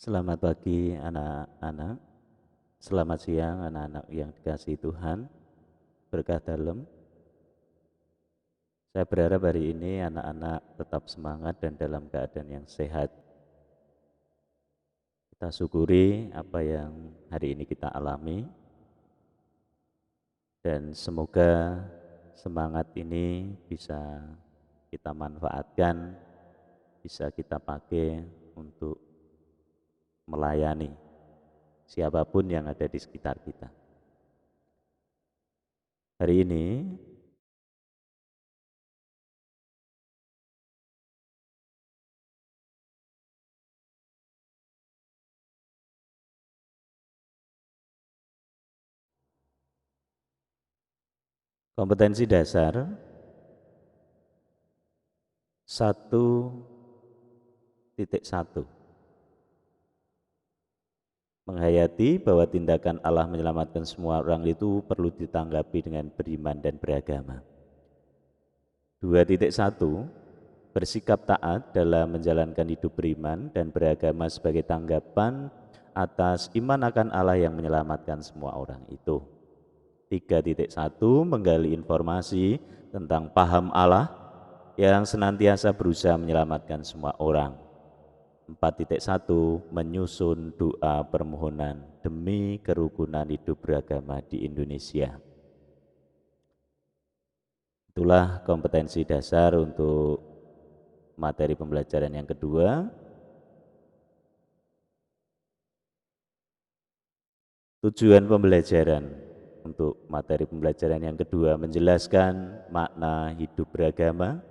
Selamat pagi anak-anak, selamat siang anak-anak yang dikasihi Tuhan, berkah dalam. Saya berharap hari ini anak-anak tetap semangat dan dalam keadaan yang sehat. Kita syukuri apa yang hari ini kita alami, dan semoga semangat ini bisa kita manfaatkan, bisa kita pakai untuk melayani siapapun yang ada di sekitar kita. Hari ini kompetensi dasar 1.1, menghayati bahwa tindakan Allah menyelamatkan semua orang itu perlu ditanggapi dengan beriman dan beragama. 2.1, bersikap taat dalam menjalankan hidup beriman dan beragama sebagai tanggapan atas iman akan Allah yang menyelamatkan semua orang itu. 3.1, menggali informasi tentang paham Allah yang senantiasa berusaha menyelamatkan semua orang. 4.1, menyusun doa permohonan demi kerukunan hidup beragama di Indonesia. Itulah kompetensi dasar untuk materi pembelajaran yang kedua. Tujuan pembelajaran untuk materi pembelajaran yang kedua menjelaskan makna hidup beragama,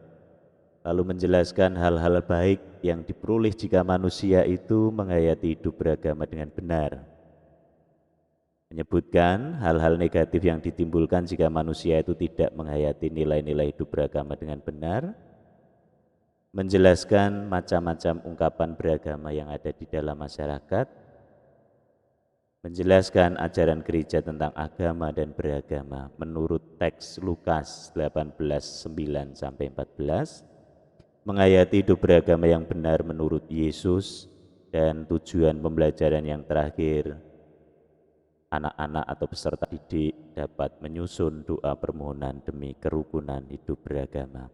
lalu menjelaskan hal-hal baik yang diperoleh jika manusia itu menghayati hidup beragama dengan benar, menyebutkan hal-hal negatif yang ditimbulkan jika manusia itu tidak menghayati nilai-nilai hidup beragama dengan benar, menjelaskan macam-macam ungkapan beragama yang ada di dalam masyarakat, menjelaskan ajaran gereja tentang agama dan beragama menurut teks Lukas 18:9-14, menghayati hidup beragama yang benar menurut Yesus, dan tujuan pembelajaran yang terakhir, anak-anak atau peserta didik dapat menyusun doa permohonan demi kerukunan hidup beragama.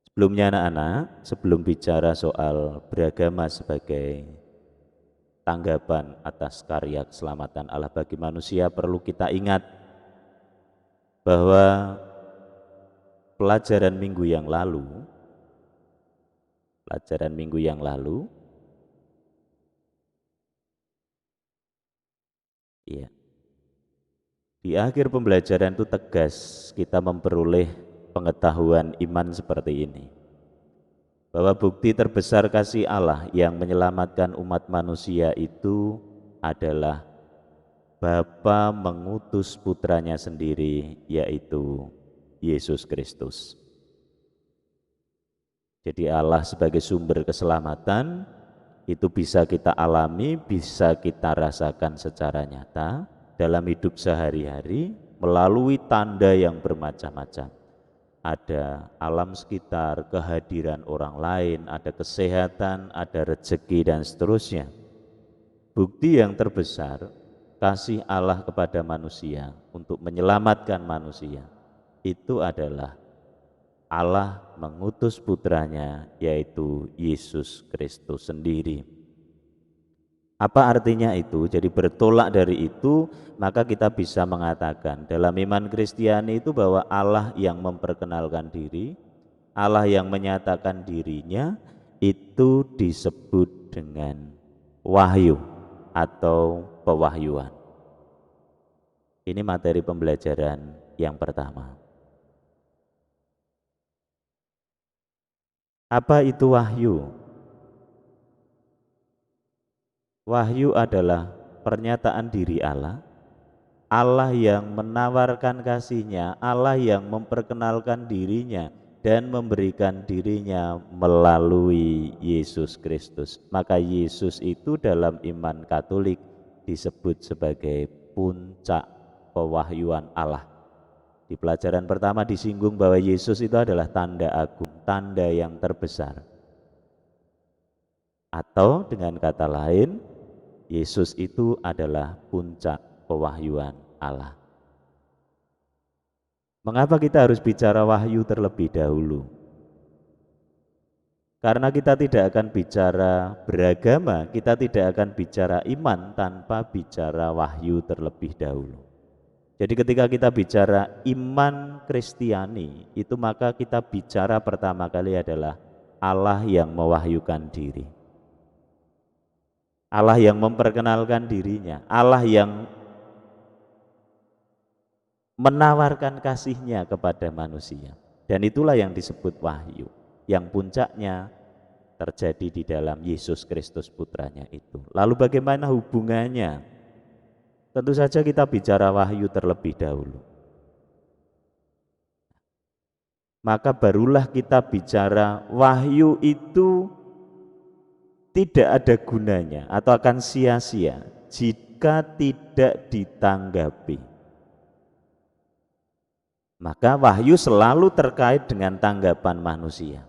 Sebelumnya anak-anak, sebelum bicara soal beragama sebagai tanggapan atas karya keselamatan Allah bagi manusia, perlu kita ingat bahwa pelajaran minggu yang lalu, ya, di akhir pembelajaran itu tegas kita memperoleh pengetahuan iman seperti ini, bahwa bukti terbesar kasih Allah yang menyelamatkan umat manusia itu adalah Bapa mengutus putranya sendiri, yaitu Yesus Kristus. Jadi Allah sebagai sumber keselamatan itu bisa kita alami, bisa kita rasakan secara nyata dalam hidup sehari-hari melalui tanda yang bermacam-macam. Ada alam sekitar, kehadiran orang lain, ada kesehatan, ada rezeki, dan seterusnya. Bukti yang terbesar kasih Allah kepada manusia untuk menyelamatkan manusia itu adalah Allah mengutus putranya, yaitu Yesus Kristus sendiri. Apa artinya itu? Jadi bertolak dari itu, maka kita bisa mengatakan dalam iman Kristiani itu bahwa Allah yang memperkenalkan diri, Allah yang menyatakan dirinya, itu disebut dengan wahyu atau pewahyuan. Ini materi pembelajaran yang pertama. Apa itu wahyu? Wahyu adalah pernyataan diri Allah, Allah yang menawarkan kasih-Nya, Allah yang memperkenalkan dirinya dan memberikan dirinya melalui Yesus Kristus. Maka Yesus itu dalam iman Katolik disebut sebagai puncak pewahyuan Allah. Di pelajaran pertama disinggung bahwa Yesus itu adalah tanda agung, tanda yang terbesar. Atau dengan kata lain, Yesus itu adalah puncak pewahyuan Allah. Mengapa kita harus bicara wahyu terlebih dahulu? Karena kita tidak akan bicara beragama, kita tidak akan bicara iman tanpa bicara wahyu terlebih dahulu. Jadi ketika kita bicara iman Kristiani, itu maka kita bicara pertama kali adalah Allah yang mewahyukan diri. Allah yang memperkenalkan dirinya, Allah yang menawarkan kasihnya kepada manusia. Dan itulah yang disebut wahyu, yang puncaknya terjadi di dalam Yesus Kristus putranya itu. Lalu bagaimana hubungannya? Tentu saja kita bicara wahyu terlebih dahulu. Maka barulah kita bicara wahyu itu tidak ada gunanya atau akan sia-sia jika tidak ditanggapi. Maka wahyu selalu terkait dengan tanggapan manusia.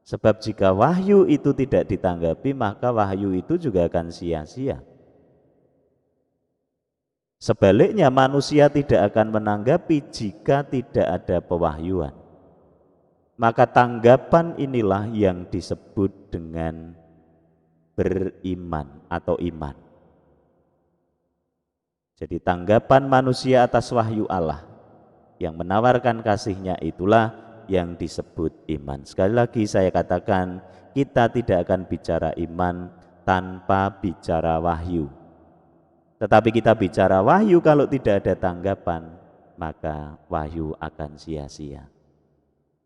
Sebab jika wahyu itu tidak ditanggapi, maka wahyu itu juga akan sia-sia. Sebaliknya manusia tidak akan menanggapi jika tidak ada pewahyuan. Maka tanggapan inilah yang disebut dengan beriman atau iman. Jadi tanggapan manusia atas wahyu Allah yang menawarkan kasihnya itulah yang disebut iman. Sekali lagi saya katakan, kita tidak akan bicara iman tanpa bicara wahyu. Tetapi kita bicara wahyu kalau tidak ada tanggapan, maka wahyu akan sia-sia.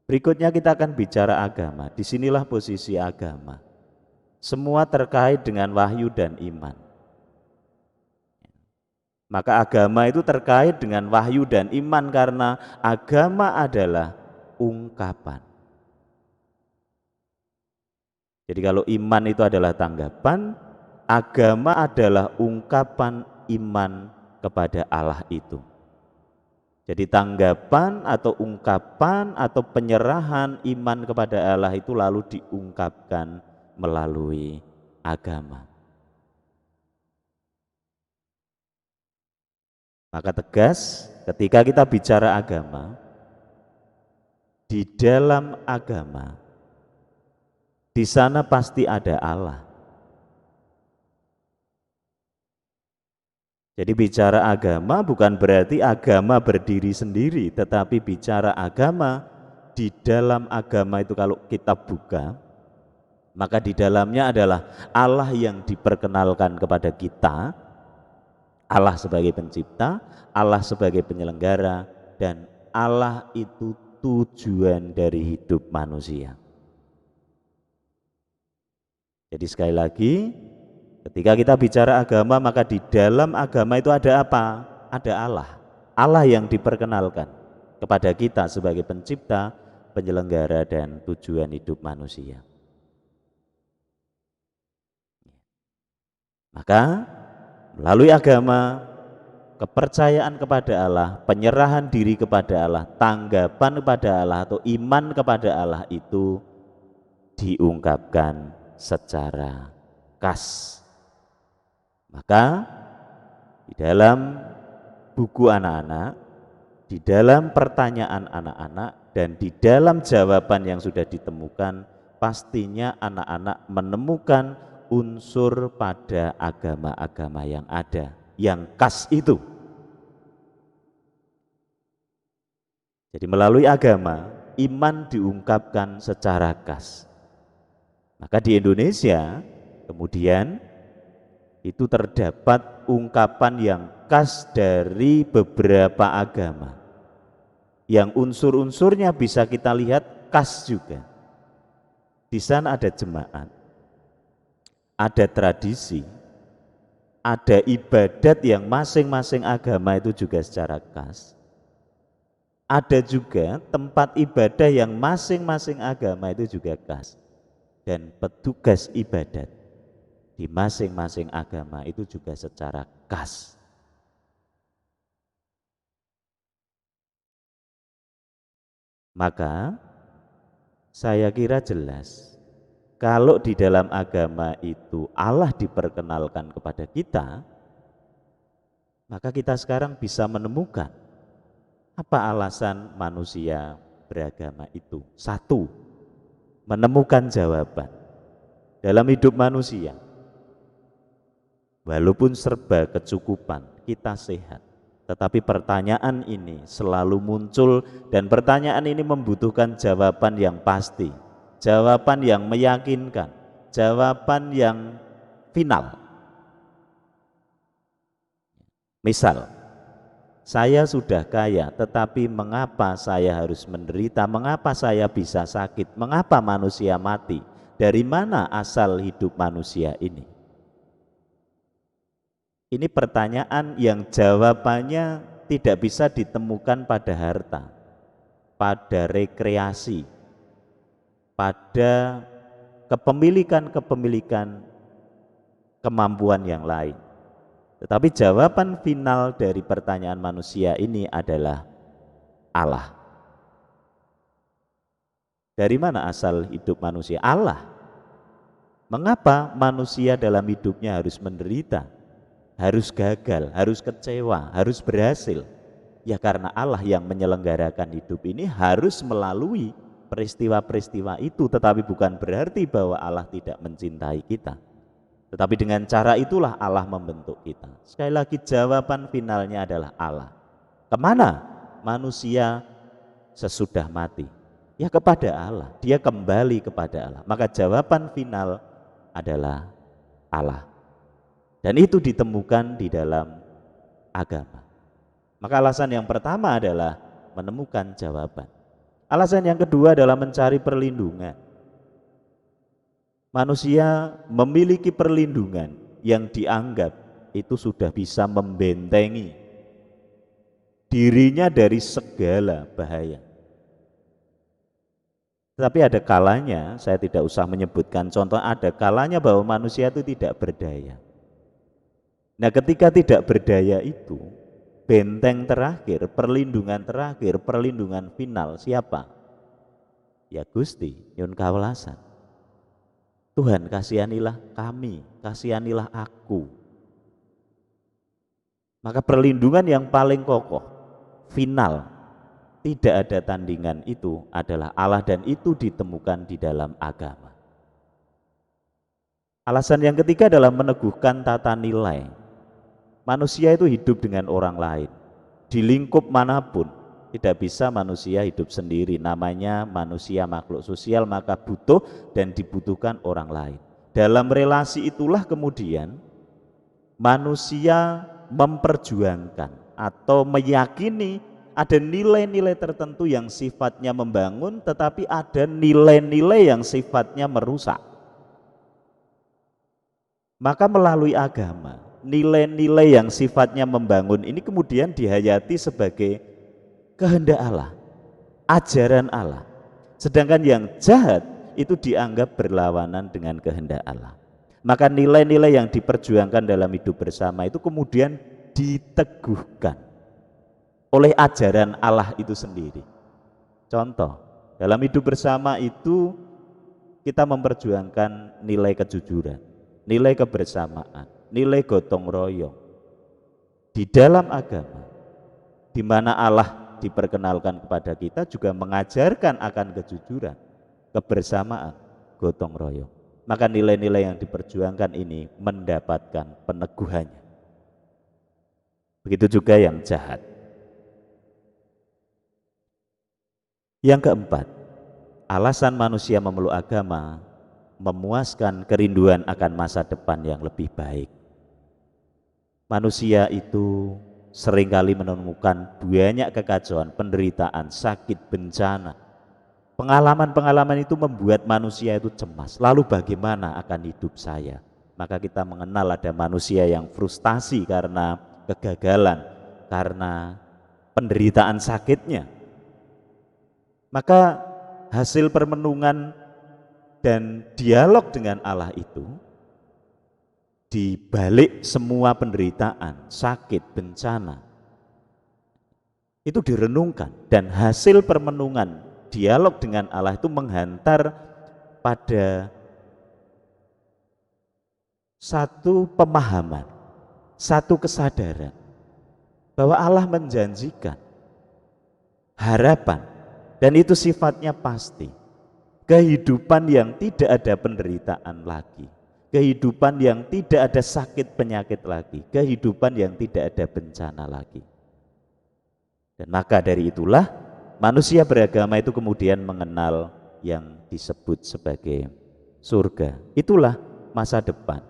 Berikutnya kita akan bicara agama. Disinilah posisi agama. Semua terkait dengan wahyu dan iman. Maka agama itu terkait dengan wahyu dan iman karena agama adalah ungkapan. Jadi kalau iman itu adalah tanggapan, agama adalah ungkapan iman kepada Allah itu. Jadi tanggapan atau ungkapan atau penyerahan iman kepada Allah itu lalu diungkapkan melalui agama. Maka tegas ketika kita bicara agama, di dalam agama di sana pasti ada Allah. Jadi bicara agama bukan berarti agama berdiri sendiri, tetapi bicara agama, di dalam agama itu kalau kita buka, maka di dalamnya adalah Allah yang diperkenalkan kepada kita, Allah sebagai pencipta, Allah sebagai penyelenggara, dan Allah itu tujuan dari hidup manusia. Jadi sekali lagi, ketika kita bicara agama, maka di dalam agama itu ada apa? Ada Allah. Allah yang diperkenalkan kepada kita sebagai pencipta, penyelenggara, dan tujuan hidup manusia. Maka melalui agama, kepercayaan kepada Allah, penyerahan diri kepada Allah, tanggapan kepada Allah atau iman kepada Allah itu diungkapkan secara khas. Maka di dalam buku anak-anak, di dalam pertanyaan anak-anak, dan di dalam jawaban yang sudah ditemukan, pastinya anak-anak menemukan unsur pada agama-agama yang ada, yang khas itu. Jadi melalui agama, iman diungkapkan secara khas. Maka di Indonesia kemudian itu terdapat ungkapan yang khas dari beberapa agama, yang unsur-unsurnya bisa kita lihat khas juga. Di sana ada jemaat, ada tradisi, ada ibadat yang masing-masing agama itu juga secara khas. Ada juga tempat ibadah yang masing-masing agama itu juga khas. Dan petugas ibadat di masing-masing agama itu juga secara khas. Maka saya kira jelas Kalau di dalam agama itu Allah diperkenalkan kepada kita, maka kita sekarang bisa menemukan apa alasan manusia beragama itu. Satu, menemukan jawaban dalam hidup manusia. Walaupun serba kecukupan, kita sehat, tetapi pertanyaan ini selalu muncul dan pertanyaan ini membutuhkan jawaban yang pasti, jawaban yang meyakinkan, jawaban yang final. Misal, saya sudah kaya, tetapi mengapa saya harus menderita? Mengapa saya bisa sakit? Mengapa manusia mati? Dari mana asal hidup manusia ini? Ini pertanyaan yang jawabannya tidak bisa ditemukan pada harta, pada rekreasi, pada kepemilikan kemampuan yang lain. Tetapi jawaban final dari pertanyaan manusia ini adalah Allah. Dari mana asal hidup manusia? Allah. Mengapa manusia dalam hidupnya harus menderita? Harus gagal, harus kecewa, harus berhasil? Ya karena Allah yang menyelenggarakan hidup ini harus melalui peristiwa-peristiwa itu, tetapi bukan berarti bahwa Allah tidak mencintai kita. Tetapi dengan cara itulah Allah membentuk kita. Sekali lagi jawaban finalnya adalah Allah. Kemana manusia sesudah mati? Ya kepada Allah, dia kembali kepada Allah. Maka jawaban final adalah Allah. Dan itu ditemukan di dalam agama. Maka alasan yang pertama adalah menemukan jawaban. Alasan yang kedua adalah mencari perlindungan. Manusia memiliki perlindungan yang dianggap itu sudah bisa membentengi dirinya dari segala bahaya. Tetapi ada kalanya, saya tidak usah menyebutkan contoh, ada kalanya bahwa manusia itu tidak berdaya. Nah, ketika tidak berdaya itu, benteng terakhir, perlindungan final siapa? Ya Gusti, nyun kawelasan. Tuhan, kasihanilah kami, kasihanilah aku. Maka perlindungan yang paling kokoh, final, tidak ada tandingan itu adalah Allah, dan itu ditemukan di dalam agama. Alasan yang ketiga adalah meneguhkan tata nilai. Manusia itu hidup dengan orang lain. Di lingkup manapun, tidak bisa manusia hidup sendiri. Namanya manusia makhluk sosial, maka butuh dan dibutuhkan orang lain. Dalam relasi itulah kemudian manusia memperjuangkan atau meyakini ada nilai-nilai tertentu yang sifatnya membangun, tetapi ada nilai-nilai yang sifatnya merusak. Maka melalui agama, nilai-nilai yang sifatnya membangun ini kemudian dihayati sebagai kehendak Allah, ajaran Allah. Sedangkan yang jahat itu dianggap berlawanan dengan kehendak Allah. Maka nilai-nilai yang diperjuangkan dalam hidup bersama itu kemudian diteguhkan oleh ajaran Allah itu sendiri. Contoh, dalam hidup bersama itu kita memperjuangkan nilai kejujuran, nilai kebersamaan, nilai gotong royong. Di dalam agama, di mana Allah diperkenalkan kepada kita, juga mengajarkan akan kejujuran, kebersamaan, gotong royong. Maka nilai-nilai yang diperjuangkan ini mendapatkan peneguhannya. Begitu juga yang jahat. Yang keempat, alasan manusia memeluk agama memuaskan kerinduan akan masa depan yang lebih baik. Manusia itu seringkali menemukan banyak kekacauan, penderitaan, sakit, bencana. Pengalaman-pengalaman itu membuat manusia itu cemas. Lalu bagaimana akan hidup saya? Maka kita mengenal ada manusia yang frustasi karena kegagalan, karena penderitaan sakitnya. Maka hasil permenungan dan dialog dengan Allah itu, di balik semua penderitaan, sakit, bencana, itu direnungkan, dan hasil permenungan dialog dengan Allah itu menghantar pada satu pemahaman, satu kesadaran bahwa Allah menjanjikan harapan, dan itu sifatnya pasti. Kehidupan yang tidak ada penderitaan lagi, kehidupan yang tidak ada sakit penyakit lagi, kehidupan yang tidak ada bencana lagi. Dan maka dari itulah manusia beragama itu kemudian mengenal yang disebut sebagai surga. Itulah masa depan,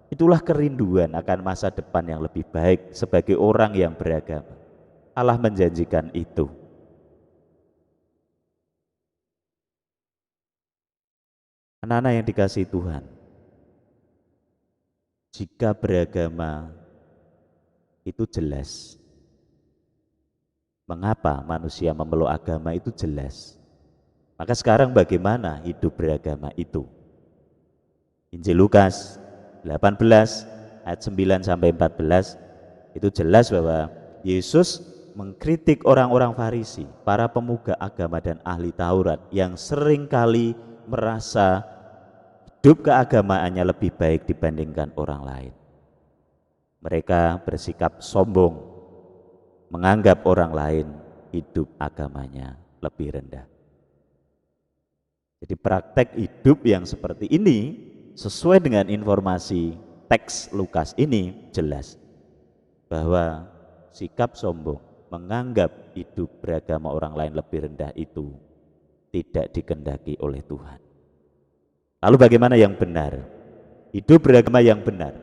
itulah kerinduan akan masa depan yang lebih baik sebagai orang yang beragama. Allah menjanjikan itu. Anak-anak yang dikasihi Tuhan, jika beragama itu jelas. Mengapa manusia memeluk agama itu jelas. Maka sekarang bagaimana hidup beragama itu? Injil Lukas 18 ayat 9 sampai 14 itu jelas bahwa Yesus mengkritik orang-orang Farisi, para pemuka agama dan ahli Taurat yang seringkali merasa hidup keagamaannya lebih baik dibandingkan orang lain. Mereka bersikap sombong, menganggap orang lain hidup agamanya lebih rendah. Jadi praktek hidup yang seperti ini sesuai dengan informasi teks Lukas ini jelas bahwa sikap sombong, menganggap hidup beragama orang lain lebih rendah itu tidak dikehendaki oleh Tuhan. Lalu bagaimana yang benar? Hidup beragama yang benar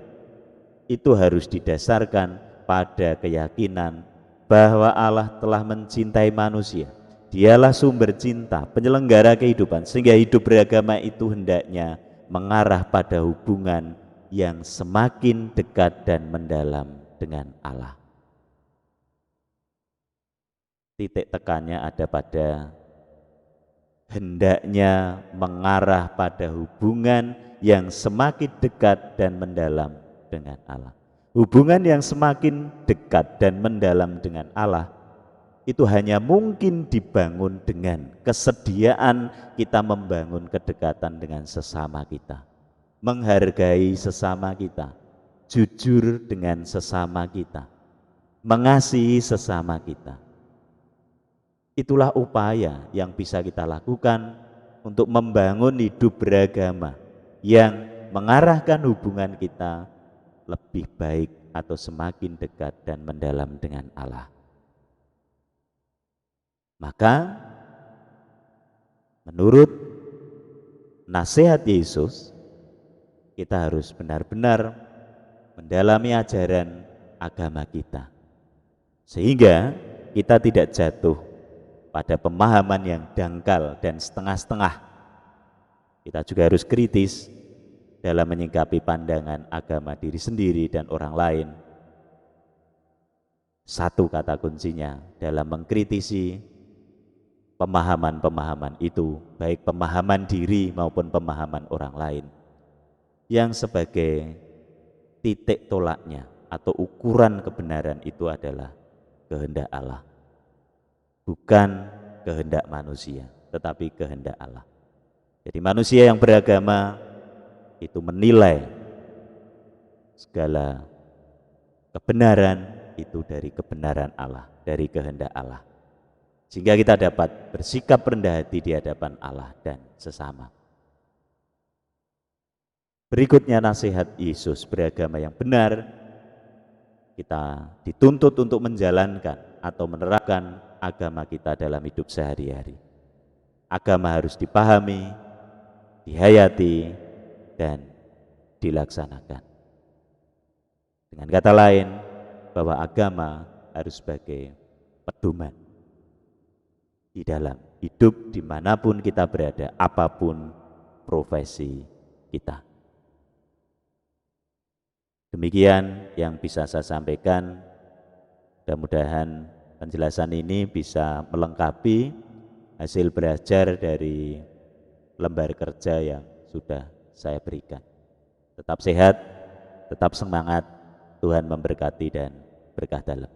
itu harus didasarkan pada keyakinan bahwa Allah telah mencintai manusia. Dialah sumber cinta, penyelenggara kehidupan, sehingga hidup beragama itu hendaknya mengarah pada hubungan yang semakin dekat dan mendalam dengan Allah. Titik tekannya ada pada hendaknya mengarah pada hubungan yang semakin dekat dan mendalam dengan Allah. Hubungan yang semakin dekat dan mendalam dengan Allah itu hanya mungkin dibangun dengan kesediaan kita membangun kedekatan dengan sesama kita, menghargai sesama kita, jujur dengan sesama kita, mengasihi sesama kita. Itulah upaya yang bisa kita lakukan untuk membangun hidup beragama yang mengarahkan hubungan kita lebih baik atau semakin dekat dan mendalam dengan Allah. Maka menurut nasihat Yesus, kita harus benar-benar mendalami ajaran agama kita, sehingga kita tidak jatuh pada pemahaman yang dangkal dan setengah-setengah. Kita juga harus kritis dalam menyikapi pandangan agama diri sendiri dan orang lain. Satu kata kuncinya dalam mengkritisi pemahaman-pemahaman itu, baik pemahaman diri maupun pemahaman orang lain, yang sebagai titik tolaknya atau ukuran kebenaran itu adalah kehendak Allah, bukan kehendak manusia, tetapi kehendak Allah. Jadi manusia yang beragama itu menilai segala kebenaran itu dari kebenaran Allah, dari kehendak Allah, sehingga kita dapat bersikap rendah hati di hadapan Allah dan sesama. Berikutnya nasihat Yesus beragama yang benar, kita dituntut untuk menjalankan atau menerapkan agama kita dalam hidup sehari-hari. Agama harus dipahami, dihayati, dan dilaksanakan. Dengan kata lain, bahwa agama harus sebagai pedoman di dalam hidup dimanapun kita berada, apapun profesi kita. Demikian yang bisa saya sampaikan. Mudah-mudahan penjelasan ini bisa melengkapi hasil belajar dari lembar kerja yang sudah saya berikan. Tetap sehat, tetap semangat, Tuhan memberkati dan berkah dalam.